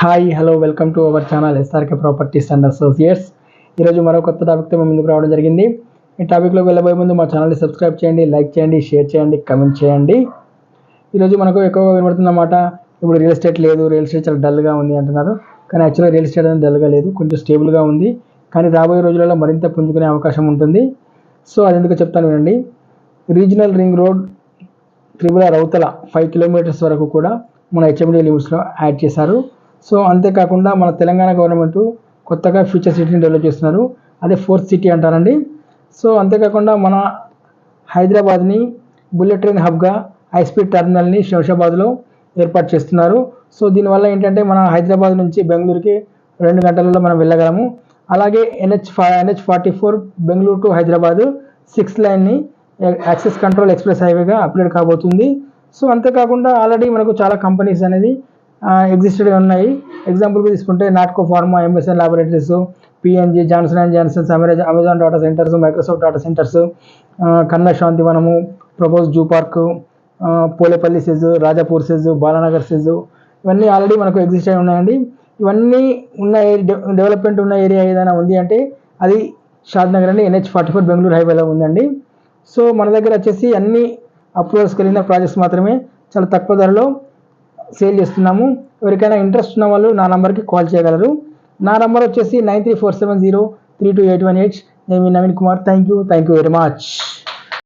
Hi hello welcome to our channel SRK properties and associates. ఈరోజు మరో కొత్త టాపిక్తో మేము ముందుకు రావడం జరిగింది. ఈ టాపిక్లోకి వెళ్ళబోయే ముందు మా ఛానల్ని సబ్స్క్రైబ్ చేయండి, లైక్ చేయండి, షేర్ చేయండి, కమెంట్ చేయండి. ఈరోజు మనకు ఎక్కువగా వినబడుతున్నమాట, ఇప్పుడు రియల్ ఎస్టేట్ లేదు, రియల్ ఎస్టేట్ చాలా డల్గా ఉంది అంటున్నారు. కానీ యాక్చువల్గా రియల్ ఎస్టేట్ అనేది డల్గా లేదు, కొంచెం స్టేబుల్గా ఉంది. కానీ రాబోయే రోజులలో మరింత పుంజుకునే అవకాశం ఉంటుంది. సో అది ఎందుకు చెప్తాను వినండి. రీజనల్ రింగ్ రోడ్ త్రిపుర రౌతల 5 కిలోమీటర్స్ వరకు కూడా మన హెచ్ఎండి లిమిట్స్లో యాడ్ చేశారు. సో అంతేకాకుండా మన తెలంగాణ గవర్నమెంట్ కొత్తగా ఫ్యూచర్ సిటీని డెవలప్ చేస్తున్నారు, అదే 4th సిటీ అంటారండి. సో అంతేకాకుండా మన హైదరాబాద్ని బుల్లెట్ ట్రైన్ హబ్గా హైస్పీడ్ టర్మినల్ని శంషాబాద్లో ఏర్పాటు చేస్తున్నారు. సో దీనివల్ల ఏంటంటే మన హైదరాబాద్ నుంచి బెంగళూరుకి 2 గంటలలో మనం వెళ్ళగలము. అలాగే NH44 బెంగళూరు టు హైదరాబాద్ 6 లైన్ని యాక్సెస్ కంట్రోల్ ఎక్స్ప్రెస్ హైవేగా అప్గ్రేడ్ కాబోతుంది. సో అంతేకాకుండా ఆల్రెడీ మనకు చాలా కంపెనీస్ అనేది ఎగ్జిస్టెడ్ ఉన్నాయి. ఎగ్జాంపుల్గా తీసుకుంటే Natco pharma, MSN laboratories, PNG, Johnson and Johnsons, Amazon data centres, Microsoft data centres, Kanha Shantivanam, propose zoo park, Polepally SEZ, Rajapur SEZ, Balanagar SEZ, ఇవన్నీ ఆల్రెడీ మనకు ఎగ్జిస్ట్ అయి ఉన్నాయండి. ఇవన్నీ ఉన్న డెవలప్మెంట్ ఉన్న ఏరియా ఏదైనా ఉంది అంటే అది షాద్నగర్ అండి, NH44 బెంగళూరు హైవేలో ఉందండి. సో మన దగ్గర వచ్చేసి అన్ని అప్రూవల్స్కి వెళ్ళిన ప్రాజెక్ట్స్ మాత్రమే చాలా తక్కువ ధరలో సేల్ చేస్తున్నాము. ఎవరికైనా ఇంట్రెస్ట్ ఉన్న వాళ్ళు నా నంబర్కి కాల్ చేయగలరు. నా నంబర్ వచ్చేసి 9347032818. నేను మీ Naveen Kumar. Thank you very much.